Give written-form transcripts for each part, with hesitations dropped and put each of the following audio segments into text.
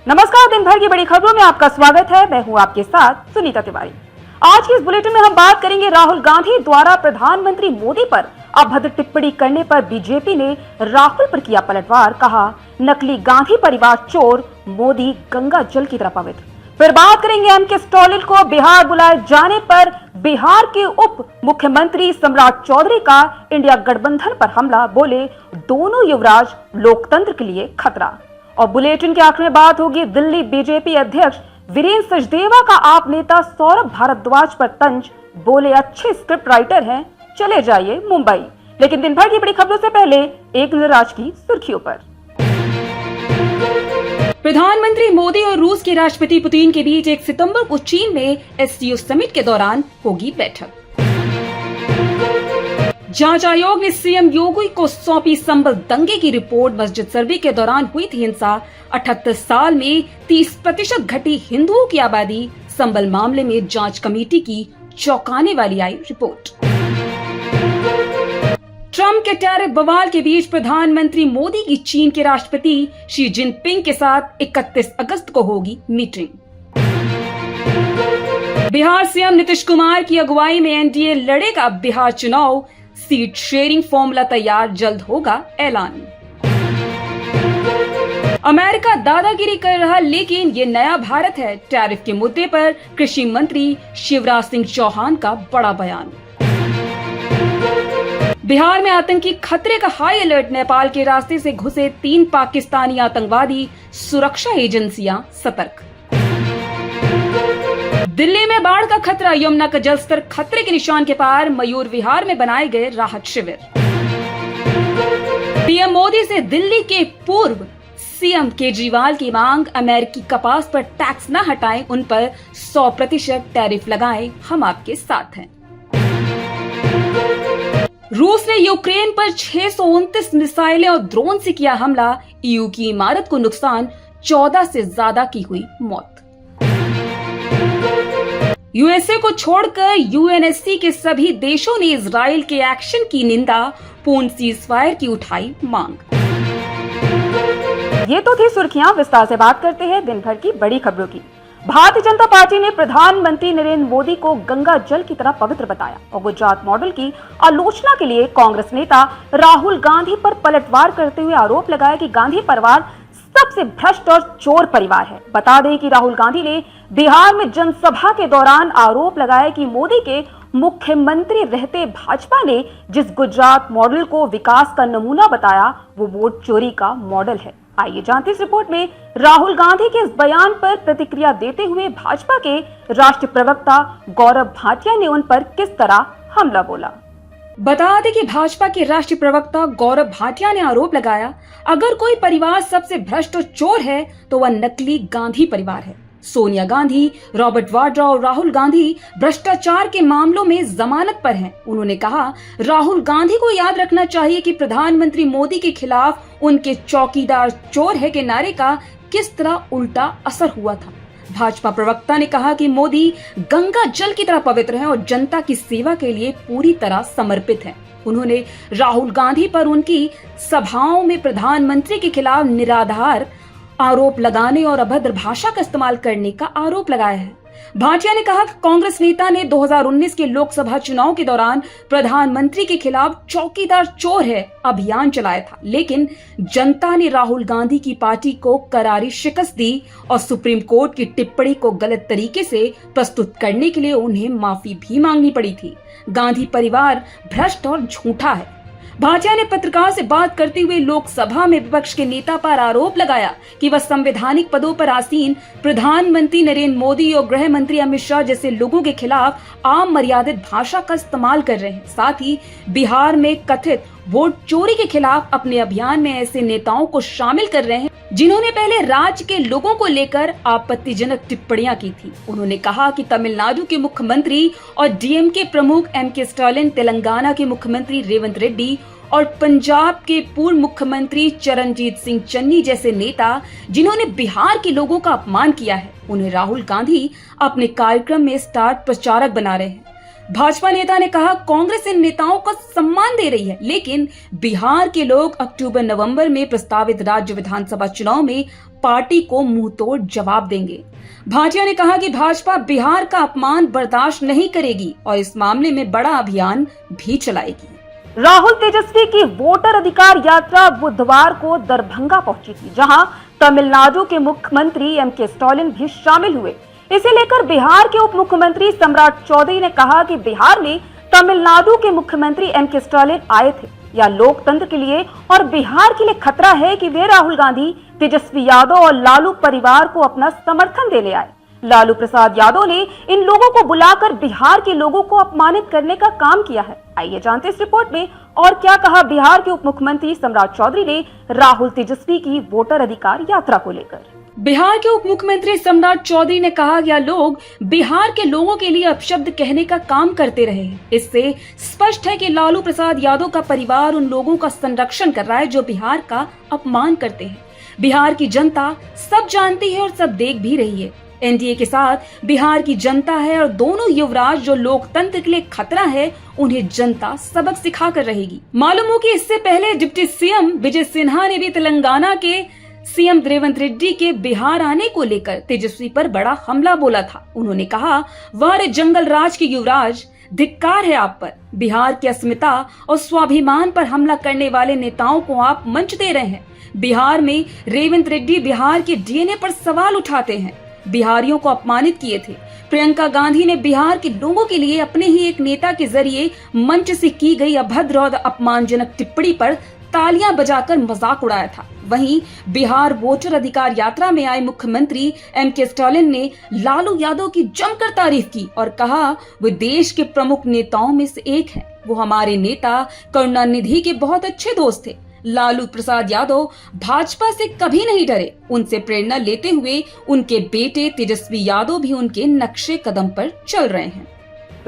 नमस्कार, दिन भर की बड़ी खबरों में आपका स्वागत है। मैं हूं आपके साथ सुनीता तिवारी। आज की इस बुलेटिन में हम बात करेंगे राहुल गांधी द्वारा प्रधानमंत्री मोदी पर अभद्र टिप्पणी करने पर बीजेपी ने राहुल पर किया पलटवार। कहा, नकली गांधी परिवार चोर, मोदी गंगा जल की तरह पवित्र। फिर बात करेंगे एमके स्टालिन को बिहार बुलाए जाने पर बिहार के उप मुख्यमंत्री सम्राट चौधरी का इंडिया गठबंधन पर हमला। बोले, दोनों युवराज लोकतंत्र के लिए खतरा। और बुलेटिन के आखिर में बात होगी दिल्ली बीजेपी अध्यक्ष वीरेंद्र सचदेवा का आप नेता सौरभ भारद्वाज पर तंज। बोले, अच्छे स्क्रिप्ट राइटर हैं, चले जाइए मुंबई। लेकिन दिन भर की बड़ी खबरों से पहले एक नजर आज की सुर्खियों पर। प्रधानमंत्री मोदी और रूस के राष्ट्रपति पुतिन के बीच 1 सितंबर को चीन में एससीओ समिट के दौरान होगी बैठक। जांच आयोग ने सीएम योगी को सौंपी संभल दंगे की रिपोर्ट। मस्जिद सर्वे के दौरान हुई थी हिंसा। 78 साल में 30% घटी हिंदुओं की आबादी। संभल मामले में जांच कमेटी की चौंकाने वाली आई रिपोर्ट। ट्रंप के टैरिफ बवाल के बीच प्रधानमंत्री मोदी की चीन के राष्ट्रपति शी जिनपिंग के साथ 31 अगस्त को होगी मीटिंग। बिहार सीएम नीतीश कुमार की अगुवाई में एनडीए लड़ेगा बिहार चुनाव। सीट शेयरिंग फॉर्मूला तैयार, जल्द होगा ऐलान। अमेरिका दादागिरी कर रहा, लेकिन ये नया भारत है। टैरिफ के मुद्दे पर कृषि मंत्री शिवराज सिंह चौहान का बड़ा बयान। बिहार में आतंकी खतरे का हाई अलर्ट। नेपाल के रास्ते से घुसे 3 पाकिस्तानी आतंकवादी, सुरक्षा एजेंसियां सतर्क। दिल्ली में बाढ़ का खतरा, यमुना का जलस्तर खतरे के निशान के पार। मयूर विहार में बनाए गए राहत शिविर। पीएम मोदी से दिल्ली के पूर्व सीएम केजरीवाल की मांग, अमेरिकी कपास पर टैक्स न हटाएं, उन पर 100% टैरिफ लगाएं, हम आपके साथ हैं। रूस ने यूक्रेन पर 629 मिसाइलें और ड्रोन से किया हमला। ईयू की इमारत को नुकसान, 14 से ज्यादा की हुई मौत। यूएसए को छोड़कर यूएनएससी के सभी देशों ने इजराइल के एक्शन की निंदा। पूर्ण सीजफायर की उठाई मांग। ये तो थी सुर्खियां। विस्तार से बात करते हैं दिन भर की बड़ी खबरों की। भारतीय जनता पार्टी ने प्रधानमंत्री नरेंद्र मोदी को गंगा जल की तरह पवित्र बताया और गुजरात मॉडल की आलोचना के लिए कांग्रेस नेता राहुल गांधी पर पलटवार करते हुए आरोप लगाया कि गांधी परिवार सबसे भ्रष्ट और चोर परिवार है। बता दें कि राहुल गांधी ने बिहार में जनसभा के दौरान आरोप लगाया कि मोदी के मुख्यमंत्री रहते भाजपा ने जिस गुजरात मॉडल को विकास का नमूना बताया, वो वोट चोरी का मॉडल है। आइए जानते इस रिपोर्ट में। राहुल गांधी के इस बयान पर प्रतिक्रिया देते हुए भाजपा के राष्ट्रीय प्रवक्ता गौरव भाटिया ने उन पर किस तरह हमला बोला। बता दें कि भाजपा के राष्ट्रीय प्रवक्ता गौरव भाटिया ने आरोप लगाया, अगर कोई परिवार सबसे भ्रष्ट और चोर है तो वह नकली गांधी परिवार है। सोनिया गांधी, रॉबर्ट वाड्रा और राहुल गांधी भ्रष्टाचार के मामलों में जमानत पर हैं। उन्होंने कहा, राहुल गांधी को याद रखना चाहिए कि प्रधानमंत्री मोदी के खिलाफ उनके चौकीदार चोर है के नारे का किस तरह उल्टा असर हुआ था। भाजपा प्रवक्ता ने कहा कि मोदी गंगा जल की तरह पवित्र हैं और जनता की सेवा के लिए पूरी तरह समर्पित हैं। उन्होंने राहुल गांधी पर उनकी सभाओं में प्रधानमंत्री के खिलाफ निराधार आरोप लगाने और अभद्र भाषा का इस्तेमाल करने का आरोप लगाया है। भाटिया ने कहा कि कांग्रेस नेता ने 2019 के लोकसभा चुनाव के दौरान प्रधानमंत्री के खिलाफ चौकीदार चोर है अभियान चलाया था, लेकिन जनता ने राहुल गांधी की पार्टी को करारी शिकस्त दी और सुप्रीम कोर्ट की टिप्पणी को गलत तरीके से प्रस्तुत करने के लिए उन्हें माफी भी मांगनी पड़ी थी। गांधी परिवार भ्रष्ट और झूठा है। भाटिया ने पत्रकार से बात करते हुए लोकसभा में विपक्ष के नेता पर आरोप लगाया कि वह संवैधानिक पदों पर आसीन प्रधानमंत्री नरेंद्र मोदी और गृह मंत्री अमित शाह जैसे लोगों के खिलाफ आम मर्यादित भाषा का इस्तेमाल कर रहे हैं। साथ ही बिहार में कथित वोट चोरी के खिलाफ अपने अभियान में ऐसे नेताओं को शामिल कर रहे हैं जिन्होंने पहले राज्य के लोगों को लेकर आपत्तिजनक टिप्पणियां की थी। उन्होंने कहा कि तमिलनाडु के मुख्यमंत्री और डीएमके प्रमुख एमके स्टालिन, तेलंगाना के मुख्यमंत्री रेवंत रेड्डी और पंजाब के पूर्व मुख्यमंत्री चरणजीत सिंह चन्नी जैसे नेता जिन्होंने बिहार के लोगों का अपमान किया है, उन्हें राहुल गांधी अपने कार्यक्रम में स्टार प्रचारक बना रहे हैं। भाजपा नेता ने कहा, कांग्रेस इन नेताओं का सम्मान दे रही है, लेकिन बिहार के लोग अक्टूबर-नवंबर में प्रस्तावित राज्य विधानसभा चुनाव में पार्टी को मुंहतोड़ जवाब देंगे। भाटिया ने कहा कि भाजपा बिहार का अपमान बर्दाश्त नहीं करेगी और इस मामले में बड़ा अभियान भी चलाएगी। राहुल तेजस्वी की वोटर अधिकार यात्रा बुधवार को दरभंगा पहुंची थी, जहां तमिलनाडु के मुख्यमंत्री एम.के. स्टालिन भी शामिल हुए। इसे लेकर बिहार के उप मुख्यमंत्री सम्राट चौधरी ने कहा कि बिहार में तमिलनाडु के मुख्यमंत्री एम.के. स्टालिन आए थे, यह लोकतंत्र के लिए और बिहार के लिए खतरा है कि वे राहुल गांधी, तेजस्वी यादव और लालू परिवार को अपना समर्थन देने आए। लालू प्रसाद यादव ने इन लोगों को बुलाकर बिहार के लोगों को अपमानित करने का काम किया है। आइए जानते इस रिपोर्ट में और क्या कहा बिहार के उप मुख्यमंत्री सम्राट चौधरी ने राहुल तेजस्वी की वोटर अधिकार यात्रा को लेकर। बिहार के उप मुख्यमंत्री सम्राट चौधरी ने कहा, यह लोग बिहार के लोगों के लिए अपशब्द कहने का काम करते रहे हैं। इससे स्पष्ट है कि लालू प्रसाद यादव का परिवार उन लोगों का संरक्षण कर रहा है जो बिहार का अपमान करते हैं। बिहार की जनता सब जानती है और सब देख भी रही है। एनडीए के साथ बिहार की जनता है और दोनों युवराज जो लोकतंत्र के लिए खतरा है, उन्हें जनता सबक सिखा कर रहेगी। मालूम हो कि इससे पहले डिप्टी सीएम विजय सिन्हा ने भी तेलंगाना के सीएम रेवंत रेड्डी के बिहार आने को लेकर तेजस्वी पर बड़ा हमला बोला था। उन्होंने कहा, वह जंगल राज के युवराज, धिक्कार है आप पर। बिहार की अस्मिता और स्वाभिमान पर हमला करने वाले नेताओं को आप मंच दे रहे हैं। बिहार में रेवंत रेड्डी बिहार के डीएनए पर सवाल उठाते हैं, बिहारियों को अपमानित किए थे। प्रियंका गांधी ने बिहार के लोगों के लिए अपने ही एक नेता के जरिए मंच से की गई अभद्र और अपमानजनक टिप्पणी पर तालियां बजाकर मजाक उड़ाया था। वहीं बिहार वोटर अधिकार यात्रा में आए मुख्यमंत्री एम.के. स्टालिन ने लालू यादव की जमकर तारीफ की और कहा, वे देश के प्रमुख नेताओं में से एक हैं। वो हमारे नेता करुणानिधि के बहुत अच्छे दोस्त थे। लालू प्रसाद यादव भाजपा से कभी नहीं डरे। उनसे प्रेरणा लेते हुए उनके बेटे तेजस्वी यादव भी उनके नक्शे कदम पर चल रहे हैं।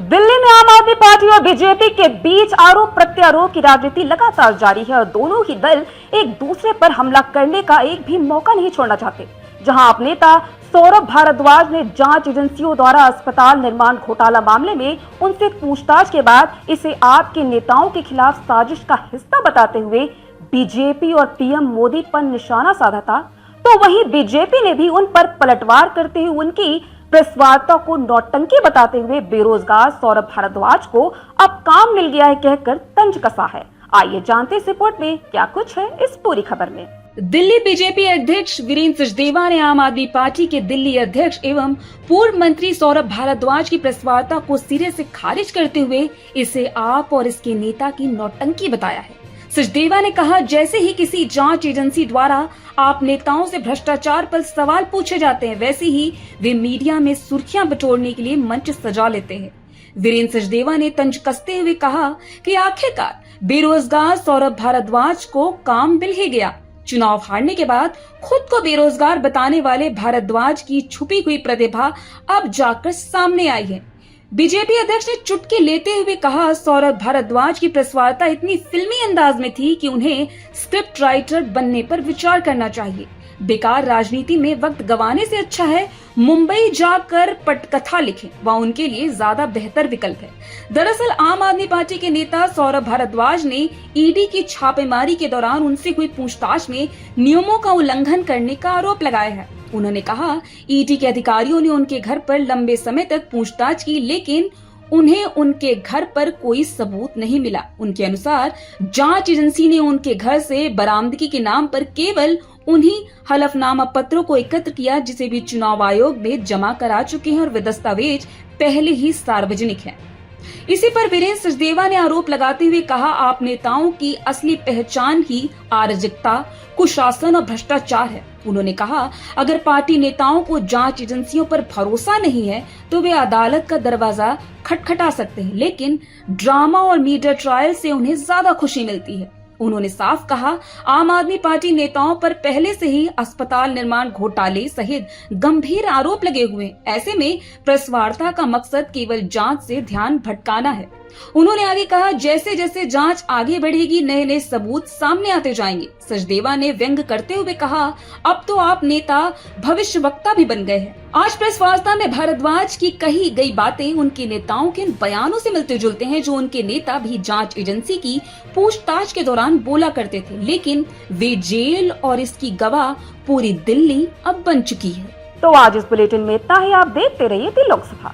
दिल्ली में आम आदमी पार्टी और बीजेपी के बीच आरोप प्रत्यारोप की राजनीति लगातार जारी है और दोनों ही दल एक दूसरे पर हमला करने का एक भी मौका नहीं छोड़ना चाहते। जहां आप नेता सौरभ भारद्वाज ने जांच एजेंसियों द्वारा अस्पताल निर्माण घोटाला मामले में उनसे पूछताछ के बाद इसे आपके नेताओं के खिलाफ साजिश का हिस्सा बताते हुए बीजेपी और पीएम मोदी पर निशाना साधा था, तो वहीं बीजेपी ने भी उन पर पलटवार करते हुए उनकी प्रेस वार्ता को नौटंकी बताते हुए बेरोजगार सौरभ भारद्वाज को अब काम मिल गया है कहकर तंज कसा है। आइए जानते इस रिपोर्ट में क्या कुछ है इस पूरी खबर में। दिल्ली बीजेपी अध्यक्ष वीरेंद्र सचदेवा ने आम आदमी पार्टी के दिल्ली अध्यक्ष एवं पूर्व मंत्री सौरभ भारद्वाज की प्रेस वार्ता को सिरे से खारिज करते हुए इसे आप और इसके नेता की नौटंकी बताया है। सचदेवा ने कहा, जैसे ही किसी जांच एजेंसी द्वारा आप नेताओं से भ्रष्टाचार पर सवाल पूछे जाते हैं, वैसे ही वे मीडिया में सुर्खियां बटोरने के लिए मंच सजा लेते हैं। वीरेंद्र सचदेवा ने तंज कसते हुए कहा कि आखिरकार बेरोजगार सौरभ भारद्वाज को काम मिल ही गया। चुनाव हारने के बाद खुद को बेरोजगार बताने वाले भारद्वाज की छुपी हुई प्रतिभा अब जाकर सामने आई है। बीजेपी अध्यक्ष ने चुटकी लेते हुए कहा, सौरभ भारद्वाज की प्रेस वार्ता इतनी फिल्मी अंदाज में थी कि उन्हें स्क्रिप्ट राइटर बनने पर विचार करना चाहिए। बेकार राजनीति में वक्त गंवाने से अच्छा है मुंबई जाकर पटकथा लिखें, वह उनके लिए ज्यादा बेहतर विकल्प है। दरअसल आम आदमी पार्टी के नेता सौरभ भारद्वाज ने ईडी की छापेमारी के दौरान उनसे हुई पूछताछ में नियमों का उल्लंघन करने का आरोप लगाया है। उन्होंने कहा, ईडी के अधिकारियों ने उनके घर पर लंबे समय तक पूछताछ की, लेकिन उन्हें उनके घर पर कोई सबूत नहीं मिला। उनके अनुसार जांच एजेंसी ने उनके घर से बरामदगी के नाम पर केवल उन्हीं हलफनामा पत्रों को एकत्र किया जिसे भी चुनाव आयोग में जमा करा चुके हैं और वे दस्तावेज पहले ही सार्वजनिक हैं। इसी पर वीरेंद्र सचदेवा ने आरोप लगाते हुए कहा, आप नेताओं की असली पहचान ही अराजकता, कुशासन और भ्रष्टाचार है। उन्होंने कहा, अगर पार्टी नेताओं को जांच एजेंसियों पर भरोसा नहीं है तो वे अदालत का दरवाजा खटखटा सकते हैं, लेकिन ड्रामा और मीडिया ट्रायल से उन्हें ज्यादा खुशी मिलती है। उन्होंने साफ कहा, आम आदमी पार्टी नेताओं पर पहले से ही अस्पताल निर्माण घोटाले सहित गंभीर आरोप लगे हुए। ऐसे में प्रेस वार्ता का मकसद केवल जांच से ध्यान भटकाना है। उन्होंने आगे कहा, जैसे जैसे जांच आगे बढ़ेगी नए नए सबूत सामने आते जाएंगे। सचदेवा ने व्यंग करते हुए कहा, अब तो आप नेता भविष्यवक्ता भी बन गए हैं। आज प्रेस वार्ता में भारद्वाज की कही गई बातें उनके नेताओं के बयानों से मिलते जुलते हैं, जो उनके नेता भी जांच एजेंसी की पूछताछ के दौरान बोला करते थे, लेकिन वे जेल और इसकी गवाह पूरी दिल्ली अब बन चुकी है। तो आज इस बुलेटिन में इतना ही। आप देखते रहिए दी लोकसभा।